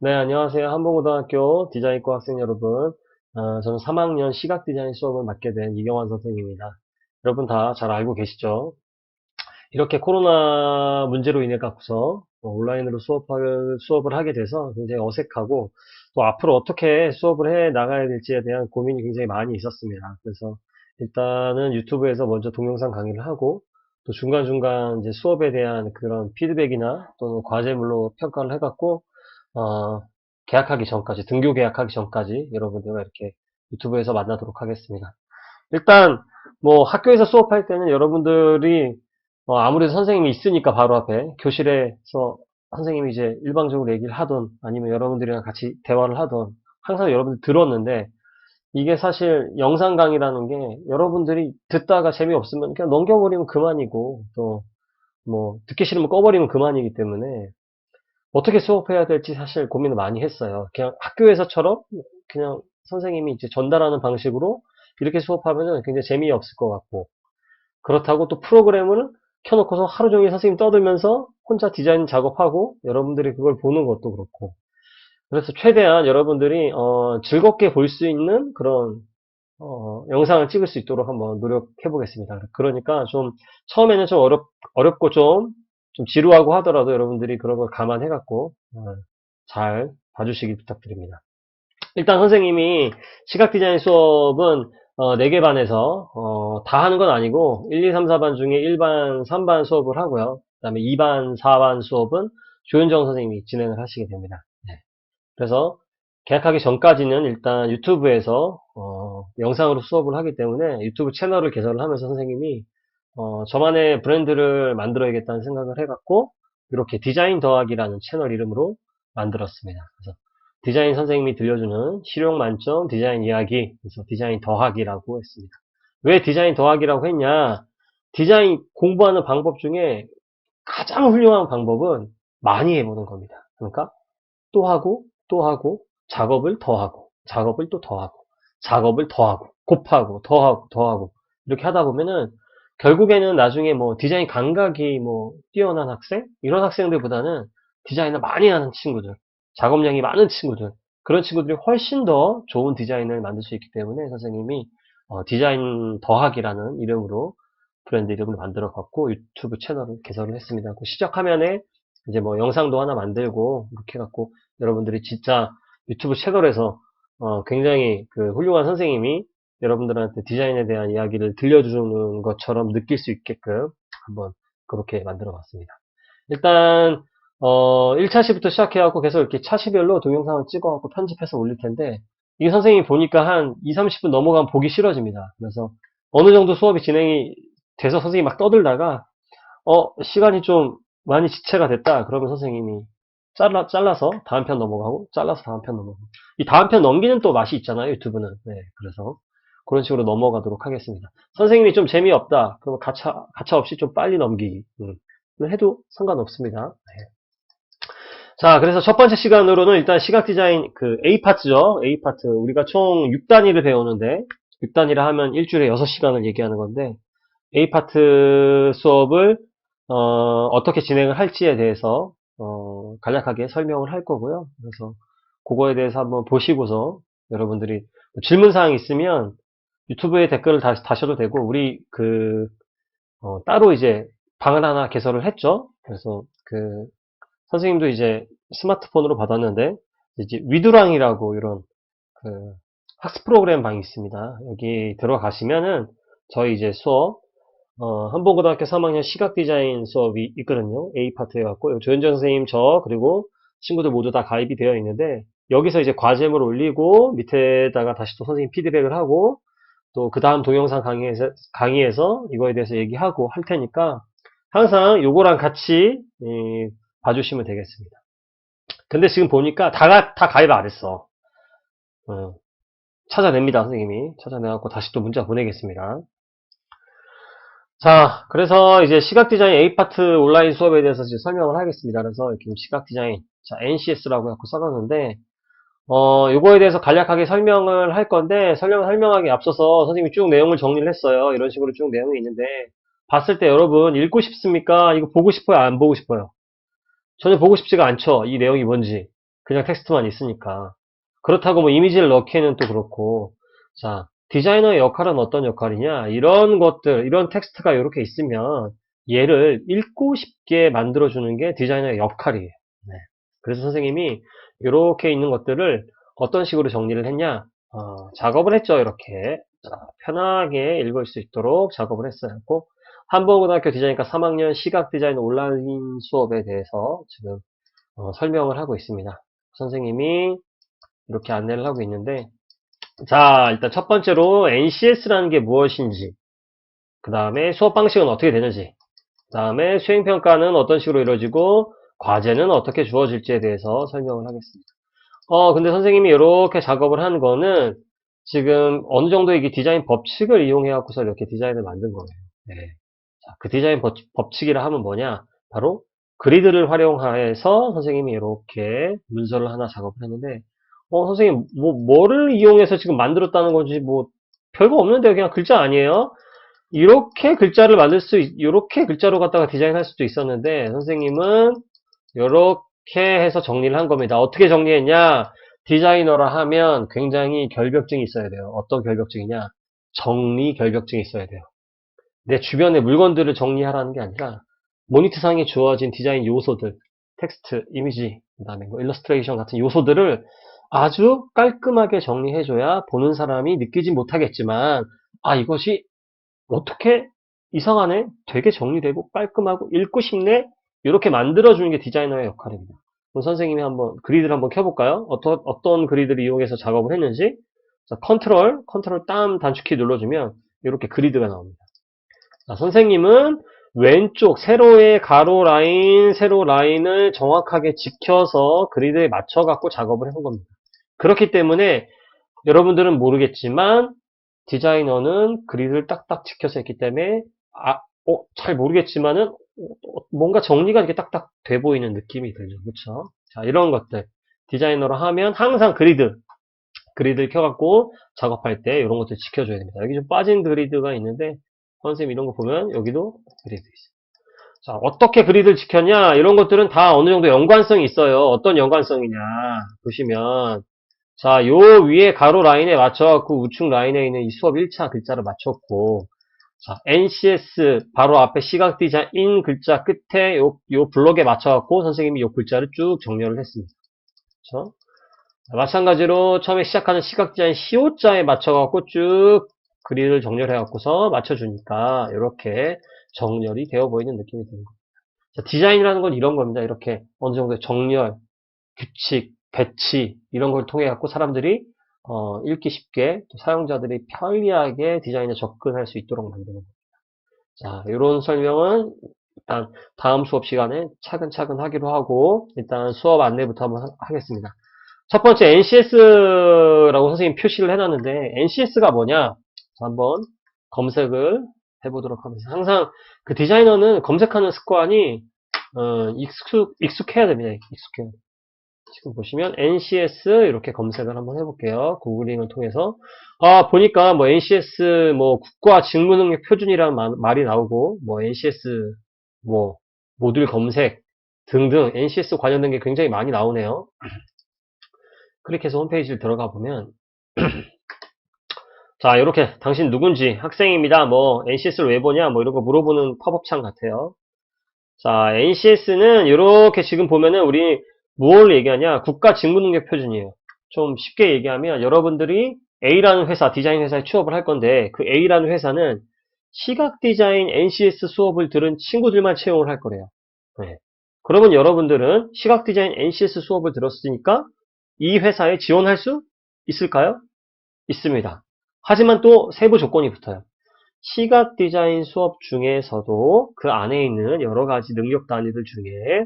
네, 안녕하세요. 한봉고등학교 디자인과 학생 여러분. 저는 3학년 시각디자인 수업을 맡게 된 이경환 선생님입니다. 여러분 다 잘 알고 계시죠? 이렇게 코로나 문제로 인해 갖고서 온라인으로 수업을 하게 돼서 굉장히 어색하고 또 앞으로 어떻게 수업을 해 나가야 될지에 대한 고민이 굉장히 많이 있었습니다. 그래서 일단은 유튜브에서 먼저 동영상 강의를 하고 또 중간중간 이제 수업에 대한 그런 피드백이나 또는 과제물로 평가를 해갖고 어, 계약하기 전까지, 등교 계약하기 전까지 여러분들과 이렇게 유튜브에서 만나도록 하겠습니다. 일단, 뭐, 학교에서 수업할 때는 여러분들이, 아무래도 선생님이 있으니까 바로 앞에, 교실에서 선생님이 이제 일방적으로 얘기를 하던, 아니면 여러분들이랑 같이 대화를 하던, 항상 여러분들 들었는데, 이게 사실 영상 강의라는 게 여러분들이 듣다가 재미없으면 그냥 넘겨버리면 그만이고, 또, 뭐, 듣기 싫으면 꺼버리면 그만이기 때문에, 어떻게 수업해야 될지 사실 고민을 많이 했어요. 그냥 학교에서처럼 그냥 선생님이 이제 전달하는 방식으로 이렇게 수업하면은 굉장히 재미없을 것 같고 그렇다고 또 프로그램을 켜놓고서 하루 종일 선생님 떠들면서 혼자 디자인 작업하고 여러분들이 그걸 보는 것도 그렇고 그래서 최대한 여러분들이 즐겁게 볼 수 있는 그런 영상을 찍을 수 있도록 한번 노력해 보겠습니다. 그러니까 좀 처음에는 좀 어렵고 좀 지루하고 하더라도 여러분들이 그런 걸 감안해갖고 잘 봐주시기 부탁드립니다. 일단 선생님이 시각 디자인 수업은 4개 반에서 다 하는 건 아니고 1, 2, 3, 4반 중에 1반, 3반 수업을 하고요. 그 다음에 2반, 4반 수업은 조현정 선생님이 진행을 하시게 됩니다. 네. 그래서 계약하기 전까지는 일단 유튜브에서 영상으로 수업을 하기 때문에 유튜브 채널을 개설을 하면서 선생님이 저만의 브랜드를 만들어야겠다는 생각을 해갖고 이렇게 디자인 더하기라는 채널 이름으로 만들었습니다. 그래서 디자인 선생님이 들려주는 실용 만점 디자인 이야기, 그래서 디자인 더하기라고 했습니다. 왜 디자인 더하기라고 했냐? 디자인 공부하는 방법 중에 가장 훌륭한 방법은 많이 해보는 겁니다. 그러니까 또 하고, 또 하고, 작업을 더하고, 작업을 또 더하고, 작업을 더하고, 곱하고, 더하고, 더하고, 이렇게 하다 보면은, 결국에는 나중에 뭐 디자인 감각이 뭐 뛰어난 학생? 이런 학생들보다는 디자인을 많이 하는 친구들, 작업량이 많은 친구들, 그런 친구들이 훨씬 더 좋은 디자인을 만들 수 있기 때문에 선생님이 디자인 더하기라는 이름으로 브랜드 이름을 만들어 갖고 유튜브 채널을 개설을 했습니다. 그 시작 화면에 이제 뭐 영상도 하나 만들고 이렇게 해갖고 여러분들이 진짜 유튜브 채널에서 굉장히 그 훌륭한 선생님이 여러분들한테 디자인에 대한 이야기를 들려주는 것처럼 느낄 수 있게끔 한번 그렇게 만들어 봤습니다. 일단 1차 시부터 시작해갖고 계속 이렇게 차시별로 동영상을 찍어갖고 편집해서 올릴 텐데 이게 선생님이 보니까 한 2, 30분 넘어가면 보기 싫어집니다. 그래서 어느 정도 수업이 진행이 돼서 선생님이 막 떠들다가 시간이 좀 많이 지체가 됐다. 그러면 선생님이 잘라서 다음 편 넘어가고, 잘라서 다음 편 넘어가고. 이 다음 편 넘기는 또 맛이 있잖아요, 유튜브는. 네, 그래서 그런 식으로 넘어가도록 하겠습니다. 선생님이 좀 재미없다. 그러면 가차 없이 좀 빨리 넘기기. 해도 상관없습니다. 네. 자, 그래서 첫 번째 시간으로는 일단 시각 디자인 그 A 파트죠. A 파트. 우리가 총 6단위를 배우는데, 6단위라 하면 일주일에 6시간을 얘기하는 건데, A 파트 수업을 떻게 진행을 할지에 대해서 간략하게 설명을 할 거고요. 그래서 그거에 대해서 한번 보시고서 여러분들이 질문 사항 있으면 유튜브에 댓글을 다셔도 되고 우리 따로 이제 방을 하나 개설을 했죠. 그래서 그 선생님도 이제 스마트폰으로 받았는데 이제 위두랑이라고 이런 그 학습 프로그램 방이 있습니다. 여기 들어가시면은 저희 이제 수업 한봉고등학교 3학년 시각 디자인 수업이 있거든요. A 파트 해갖고 조현정 선생님 그리고 친구들 모두 다 가입이 되어 있는데 여기서 이제 과제물 올리고 밑에다가 다시 또 선생님 피드백을 하고 또 그 다음 동영상 강의에서 이거에 대해서 얘기하고 할 테니까 항상 요거랑 같이 봐주시면 되겠습니다. 근데 지금 보니까 다 가입 안 했어. 어, 찾아냅니다, 선생님이. 찾아내갖고 다시 또 문자 보내겠습니다. 자, 그래서 이제 시각 디자인 A 파트 온라인 수업에 대해서 이제 설명을 하겠습니다. 그래서 이렇게 시각 디자인, 자, NCS라고 해서 써놨는데, 요거에 대해서 간략하게 설명을 할 건데, 설명하기 앞서서 선생님이 쭉 내용을 정리를 했어요. 이런 식으로 쭉 내용이 있는데, 봤을 때 여러분 읽고 싶습니까? 이거 보고 싶어요? 안 보고 싶어요? 전혀 보고 싶지가 않죠. 이 내용이 뭔지. 그냥 텍스트만 있으니까. 그렇다고 뭐 이미지를 넣기에는 또 그렇고. 자, 디자이너의 역할은 어떤 역할이냐? 이런 것들, 이런 텍스트가 이렇게 있으면 얘를 읽고 싶게 만들어주는 게 디자이너의 역할이에요. 네. 그래서 선생님이 이렇게 있는 것들을 어떤 식으로 정리를 했냐? 작업을 했죠, 이렇게. 자, 편하게 읽을 수 있도록 작업을 했어요. 한국고등학교 디자인과 3학년 시각 디자인 온라인 수업에 대해서 지금 설명을 하고 있습니다. 선생님이 이렇게 안내를 하고 있는데, 자, 일단 첫 번째로 NCS라는 게 무엇인지, 그 다음에 수업 방식은 어떻게 되는지, 그 다음에 수행평가는 어떤 식으로 이루어지고, 과제는 어떻게 주어질지에 대해서 설명을 하겠습니다. 근데 선생님이 이렇게 작업을 한 거는 지금 어느 정도 이게 디자인 법칙을 이용해갖고서 이렇게 디자인을 만든 거예요. 네. 자, 그 디자인 법칙이라 하면 뭐냐? 바로 그리드를 활용해서 선생님이 이렇게 문서를 하나 작업을 했는데, 선생님, 뭐를 이용해서 지금 만들었다는 건지, 별거 없는데요. 그냥 글자 아니에요? 이렇게 글자로 갖다가 디자인할 수도 있었는데, 선생님은 이렇게 해서 정리를 한 겁니다. 어떻게 정리했냐? 디자이너라 하면 굉장히 결벽증이 있어야 돼요. 어떤 결벽증이냐? 정리 결벽증이 있어야 돼요. 내 주변의 물건들을 정리하라는 게 아니라 모니터상에 주어진 디자인 요소들, 텍스트, 이미지, 그다음에 뭐 일러스트레이션 같은 요소들을 아주 깔끔하게 정리해줘야 보는 사람이 느끼지 못하겠지만, 이것이 어떻게 이상하네? 되게 정리되고 깔끔하고 읽고 싶네? 이렇게 만들어주는 게 디자이너의 역할입니다. 그럼 선생님이 한번 그리드를 한번 켜볼까요? 어떤 그리드를 이용해서 작업을 했는지. 자, 컨트롤 단축키 눌러주면 이렇게 그리드가 나옵니다. 자, 선생님은 왼쪽 세로의 가로 라인, 세로 라인을 정확하게 지켜서 그리드에 맞춰 갖고 작업을 해본 겁니다. 그렇기 때문에 여러분들은 모르겠지만 디자이너는 그리드를 딱딱 지켜서 했기 때문에 잘 모르겠지만은 뭔가 정리가 이렇게 딱딱 돼 보이는 느낌이 들죠. 그렇죠? 자, 이런 것들 디자이너로 하면 항상 그리드를 켜갖고 작업할 때 이런 것들 지켜줘야 됩니다. 여기 좀 빠진 그리드가 있는데 선생님 이런 거 보면 여기도 그리드 있어요. 자, 어떻게 그리드를 지켰냐? 이런 것들은 다 어느 정도 연관성이 있어요. 어떤 연관성이냐? 보시면 자, 요 위에 가로 라인에 맞춰갖고 우측 라인에 있는 이 수업 1차 글자를 맞췄고, 자, NCS 바로 앞에 시각 디자인 글자 끝에 요 블럭에 맞춰갖고 선생님이 요 글자를 쭉 정렬을 했습니다. 그렇죠? 마찬가지로 처음에 시작하는 시각 디자인 시호자에 맞춰갖고 쭉 그리드를 정렬해갖고서 맞춰주니까 이렇게 정렬이 되어 보이는 느낌이 드는 겁니다. 자, 디자인이라는 건 이런 겁니다. 이렇게 어느 정도의 정렬, 규칙, 배치 이런 걸 통해 갖고 사람들이 읽기 쉽게 또 사용자들이 편리하게 디자인에 접근할 수 있도록 만드는 겁니다. 자, 이런 설명은 일단 다음 수업 시간에 차근차근 하기로 하고 일단 수업 안내부터 한번 하겠습니다. 첫 번째 NCS라고 선생님 표시를 해놨는데 NCS가 뭐냐? 한번 검색을 해보도록 하겠습니다. 항상 그 디자이너는 검색하는 습관이 익숙해야 됩니다. 익숙해야 돼요. 지금 보시면 NCS 이렇게 검색을 한번 해볼게요. 구글링을 통해서 보니까 뭐 NCS 뭐 국가 직무능력 표준이라는 말이 나오고 뭐 NCS 뭐 모듈 검색 등등 NCS 관련된 게 굉장히 많이 나오네요. 클릭해서 홈페이지를 들어가 보면 자, 이렇게 당신 누군지 학생입니다. 뭐 NCS를 왜 보냐 뭐 이런 거 물어보는 팝업창 같아요. 자, NCS는 이렇게 지금 보면은 우리 뭘 얘기하냐? 국가 직무능력 표준이에요. 좀 쉽게 얘기하면 여러분들이 A라는 회사, 디자인 회사에 취업을 할 건데 그 A라는 회사는 시각 디자인 NCS 수업을 들은 친구들만 채용을 할 거래요. 네. 그러면 여러분들은 시각 디자인 NCS 수업을 들었으니까 이 회사에 지원할 수 있을까요? 있습니다. 하지만 또 세부 조건이 붙어요. 시각 디자인 수업 중에서도 그 안에 있는 여러 가지 능력 단위들 중에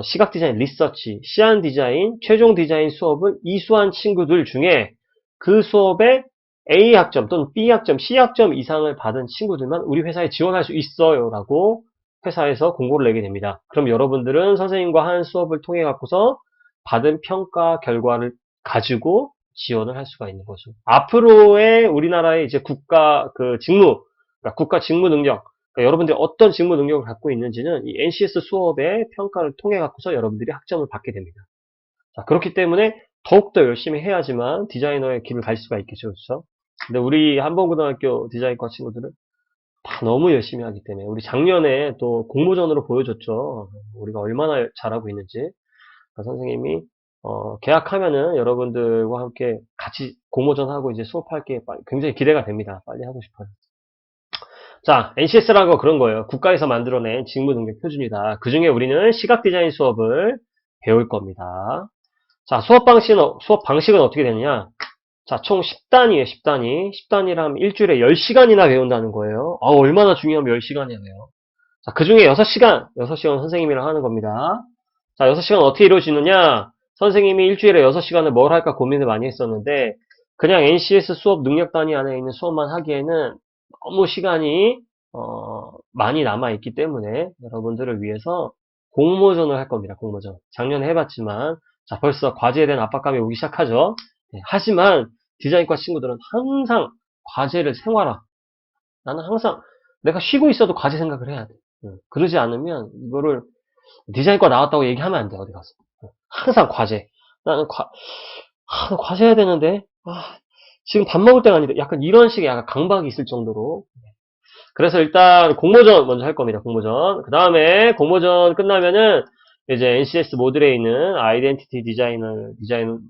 시각 디자인 리서치, 시안 디자인, 최종 디자인 수업을 이수한 친구들 중에 그 수업에 A 학점 또는 B 학점, C 학점 이상을 받은 친구들만 우리 회사에 지원할 수 있어요 라고 회사에서 공고를 내게 됩니다. 그럼 여러분들은 선생님과 한 수업을 통해 갖고서 받은 평가 결과를 가지고 지원을 할 수가 있는 거죠. 앞으로의 우리나라의 이제 국가 그러니까 국가 직무 능력, 그러니까 여러분들이 어떤 직무 능력을 갖고 있는지는 이 NCS 수업의 평가를 통해 갖고서 여러분들이 학점을 받게 됩니다. 자, 그렇기 때문에 더욱더 열심히 해야지만 디자이너의 길을 갈 수가 있겠죠. 그렇죠? 근데 우리 한번고등학교 디자인과 친구들은 다 너무 열심히 하기 때문에 우리 작년에 또 공모전으로 보여줬죠. 우리가 얼마나 잘하고 있는지. 선생님이 계약하면은 여러분들과 함께 같이 공모전 하고 이제 수업할 게 굉장히 기대가 됩니다. 빨리 하고 싶어요. 자, NCS라는 거 그런 거예요. 국가에서 만들어낸 직무능력 표준이다. 그 중에 우리는 시각 디자인 수업을 배울 겁니다. 자, 수업 방식은 어떻게 되느냐? 자, 총 10단위에요, 10단위. 10단위라면 일주일에 10시간이나 배운다는 거예요. 얼마나 중요하면 10시간이에요. 자, 그 중에 6시간 선생님이랑 하는 겁니다. 자, 6시간 어떻게 이루어지느냐? 선생님이 일주일에 6시간을 뭘 할까 고민을 많이 했었는데, 그냥 NCS 수업 능력 단위 안에 있는 수업만 하기에는 너무 시간이, 많이 남아있기 때문에 여러분들을 위해서 공모전을 할 겁니다, 공모전. 작년에 해봤지만, 자, 벌써 과제에 대한 압박감이 오기 시작하죠? 네, 하지만 디자인과 친구들은 항상 과제를 생활화. 나는 항상 내가 쉬고 있어도 과제 생각을 해야 돼. 그러지 않으면 이거를 디자인과 나왔다고 얘기하면 안 돼, 어디 가서. 항상 과제. 나는 과제 해야 되는데, 지금 밥 먹을 때가 아닌데, 약간 이런 식의 약간 강박이 있을 정도로. 그래서 일단 공모전 먼저 할 겁니다, 공모전. 그 다음에 공모전 끝나면은 이제 NCS 모듈에 있는 아이덴티티 디자인을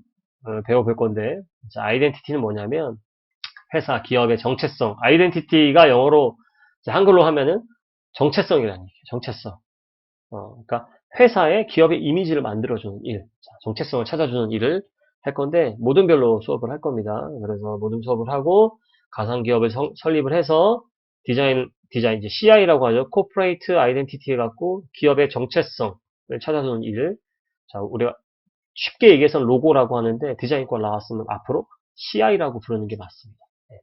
배워볼 건데, 아이덴티티는 뭐냐면, 회사, 기업의 정체성. 아이덴티티가 영어로, 한글로 하면은 정체성이라는 얘기예요, 정체성. 그러니까 회사의 기업의 이미지를 만들어주는 일, 정체성을 찾아주는 일을 할 건데 모둠별로 수업을 할 겁니다. 그래서 모둠 수업을 하고 가상기업을 설립을 해서 디자인 이제 CI라고 하죠. Corporate Identity 해갖고 기업의 정체성을 찾아주는 일. 자, 우리가 쉽게 얘기해서 로고라고 하는데 디자인과 나왔으면 앞으로 CI라고 부르는 게 맞습니다. 네.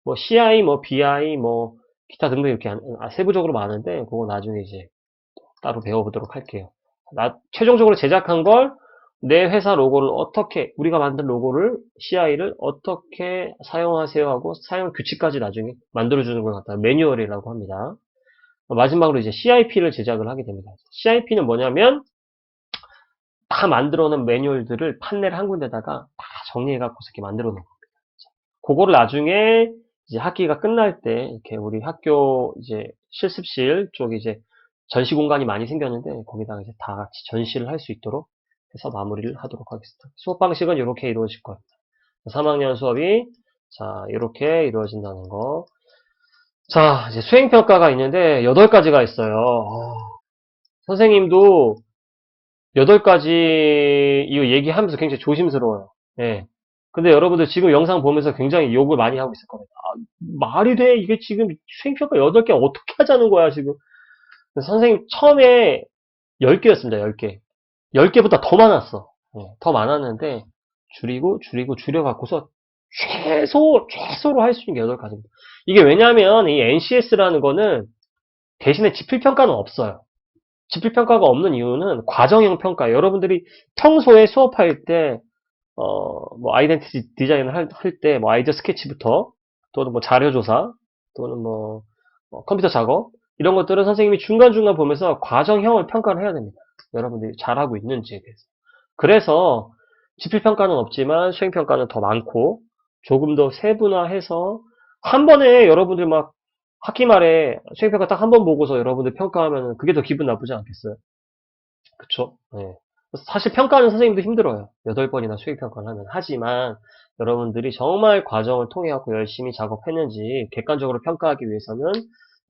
뭐 CI, 뭐 BI, 뭐 기타 등등 이렇게 세부적으로 많은데 그거 나중에 이제 따로 배워보도록 할게요. 최종적으로 제작한 걸 내 회사 로고를 어떻게, 우리가 만든 로고를, CI를 어떻게 사용하세요 하고 사용 규칙까지 나중에 만들어주는 걸 갖다 매뉴얼이라고 합니다. 마지막으로 이제 CIP를 제작을 하게 됩니다. CIP는 뭐냐면 다 만들어 놓은 매뉴얼들을 판넬 한 군데다가 다 정리해갖고 이렇게 만들어 놓은 겁니다. 그거를 나중에 이제 학기가 끝날 때 이렇게 우리 학교 이제 실습실 쪽에 이제 전시 공간이 많이 생겼는데 거기다가 이제 다 같이 전시를 할 수 있도록 해서 마무리를 하도록 하겠습니다. 수업 방식은 이렇게 이루어질 겁니다. 3학년 수업이 자 이렇게 이루어진다는 거. 자 이제 수행평가가 있는데 8가지가 있어요. 선생님도 8가지 이거 얘기하면서 굉장히 조심스러워요. 예. 근데 여러분들 지금 영상 보면서 굉장히 욕을 많이 하고 있을 겁니다. 말이 돼? 이게 지금 수행평가 8개 어떻게 하자는 거야, 지금. 선생님 처음에 10개였습니다, 10개. 10개보다 더 많았어. 더 많았는데, 줄여갖고서 최소로 할 수 있는 게 8가지입니다. 이게 왜냐면, 이 NCS라는 거는 대신에 지필평가는 없어요. 지필평가가 없는 이유는 과정형 평가. 여러분들이 평소에 수업할 때, 뭐, 아이덴티티 디자인을 할 때, 뭐, 아이디어 스케치부터, 또는 뭐, 자료조사, 또는 뭐, 컴퓨터 작업, 이런 것들은 선생님이 중간중간 보면서 과정형을 평가를 해야 됩니다. 여러분들이 잘하고 있는지에 대해서. 그래서, 지필평가는 없지만, 수행평가는 더 많고, 조금 더 세분화해서, 한 번에 여러분들 막, 학기 말에 수행평가 딱 한 번 보고서 여러분들 평가하면 그게 더 기분 나쁘지 않겠어요? 그쵸? 네. 사실 평가하는 선생님도 힘들어요. 8번이나 수행평가를 하면. 하지만 여러분들이 정말 과정을 통해 갖고 열심히 작업했는지 객관적으로 평가하기 위해서는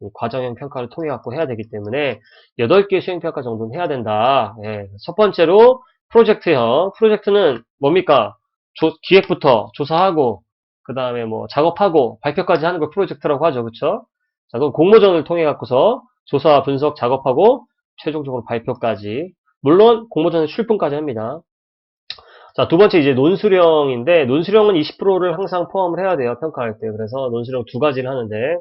이 과정형 평가를 통해 갖고 해야 되기 때문에 8개 수행평가 정도는 해야 된다. 예. 첫 번째로 프로젝트형. 프로젝트는 뭡니까? 기획부터 조사하고 그 다음에 뭐 작업하고 발표까지 하는 걸 프로젝트라고 하죠. 그쵸? 자, 그럼 공모전을 통해 갖고서 조사, 분석, 작업하고 최종적으로 발표까지. 물론 공모전에 출품까지 합니다. 자, 두 번째 이제 논수령인데 논수령은 20%를 항상 포함을 해야 돼요. 평가할 때. 그래서 논수령 2가지를 하는데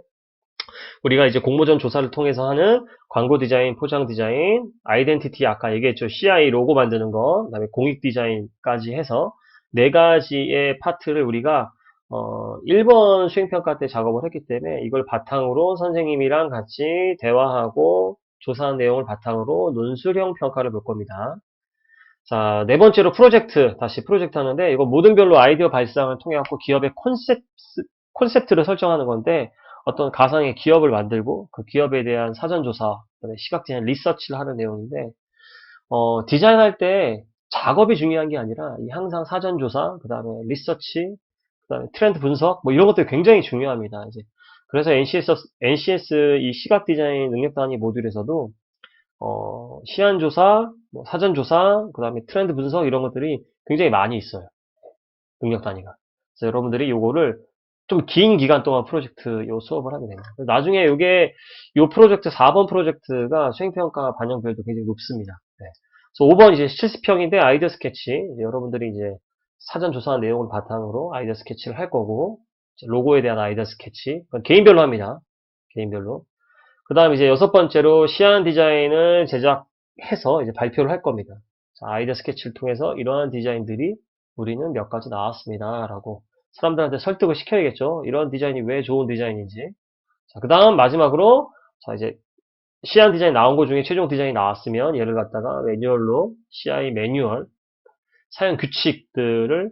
우리가 이제 공모전 조사를 통해서 하는 광고 디자인, 포장 디자인, 아이덴티티 아까 얘기했죠. CI 로고 만드는 거, 그다음에 공익 디자인까지 해서 4가지의 파트를 우리가 1번 수행평가 때 작업을 했기 때문에 이걸 바탕으로 선생님이랑 같이 대화하고 조사한 내용을 바탕으로 논술형 평가를 볼 겁니다. 자, 네 번째로 프로젝트, 다시 프로젝트 하는데, 이거 모든 별로 아이디어 발상을 통해 갖고 기업의 콘셉트를 설정하는 건데, 어떤 가상의 기업을 만들고, 그 기업에 대한 사전조사, 그다음에 시각 디자인 리서치를 하는 내용인데, 디자인할 때 작업이 중요한 게 아니라, 항상 사전조사, 그 다음에 리서치, 그 다음에 트렌드 분석, 뭐 이런 것들이 굉장히 중요합니다. 이제. 그래서 NCS 이 시각 디자인 능력 단위 모듈에서도 시안조사, 뭐 사전조사, 그 다음에 트렌드 분석 이런 것들이 굉장히 많이 있어요. 능력 단위가. 그래서 여러분들이 요거를 좀 긴 기간 동안 프로젝트 요 수업을 하게 됩니다. 나중에 요게 요 프로젝트 4번 프로젝트가 수행평가 반영별도 굉장히 높습니다. 네. 그래서 5번 이제 실습형인데 아이디어 스케치. 이제 여러분들이 이제 사전 조사한 내용을 바탕으로 아이디어 스케치를 할 거고 로고에 대한 아이디어 스케치. 그건 개인별로 합니다. 개인별로. 그 다음 이제 여섯 번째로 시안 디자인을 제작해서 이제 발표를 할 겁니다. 자, 아이디어 스케치를 통해서 이러한 디자인들이 우리는 몇 가지 나왔습니다. 라고 사람들한테 설득을 시켜야겠죠. 이런 디자인이 왜 좋은 디자인인지. 자, 그 다음 마지막으로 자, 이제 시안 디자인 나온 것 중에 최종 디자인이 나왔으면 얘를 갖다가 매뉴얼로 CI 매뉴얼 사용 규칙들을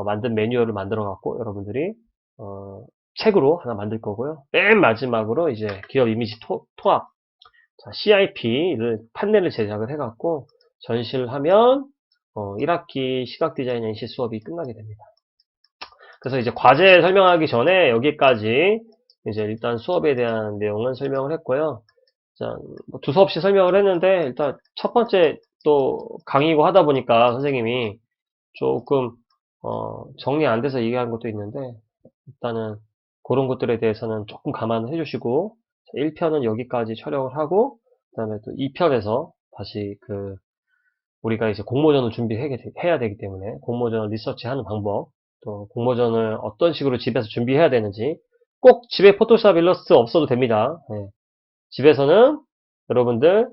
만든 매뉴얼을 만들어 갖고 여러분들이 어, 책으로 하나 만들 거고요. 맨 마지막으로 이제 기업 이미지 토합 CIP를 판넬을 제작을 해갖고 전시를 하면 1학기 시각 디자인 NC 수업이 끝나게 됩니다. 그래서 이제 과제 설명하기 전에 여기까지 이제 일단 수업에 대한 내용은 설명을 했고요. 자, 뭐 두서없이 설명을 했는데 일단 첫 번째 또 강의고 하다 보니까 선생님이 조금 정리 안 돼서 얘기하는 것도 있는데 일단은 그런 것들에 대해서는 조금 감안을 해주시고 1편은 여기까지 촬영을 하고 그다음에 또 2편에서 다시 우리가 이제 공모전을 준비해야 되기 때문에 공모전 리서치하는 방법 또 공모전을 어떤 식으로 집에서 준비해야 되는지 꼭 집에 포토샵 일러스트 없어도 됩니다. 네. 집에서는 여러분들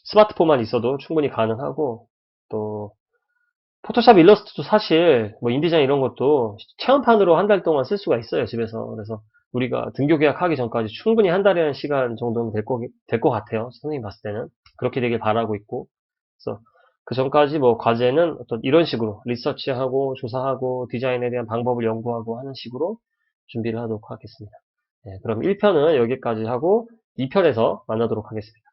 스마트폰만 있어도 충분히 가능하고 또 포토샵 일러스트도 사실 뭐 인디자인 이런 것도 체험판으로 한 달 동안 쓸 수가 있어요 집에서. 그래서 우리가 등교 계약하기 전까지 충분히 한 달이라는 시간 정도는 될 것 같아요 선생님 봤을 때는 그렇게 되길 바라고 있고 그래서 그 전까지 뭐 과제는 어떤 이런 식으로 리서치하고 조사하고 디자인에 대한 방법을 연구하고 하는 식으로 준비를 하도록 하겠습니다. 네, 그럼 1편은 여기까지 하고 2편에서 만나도록 하겠습니다.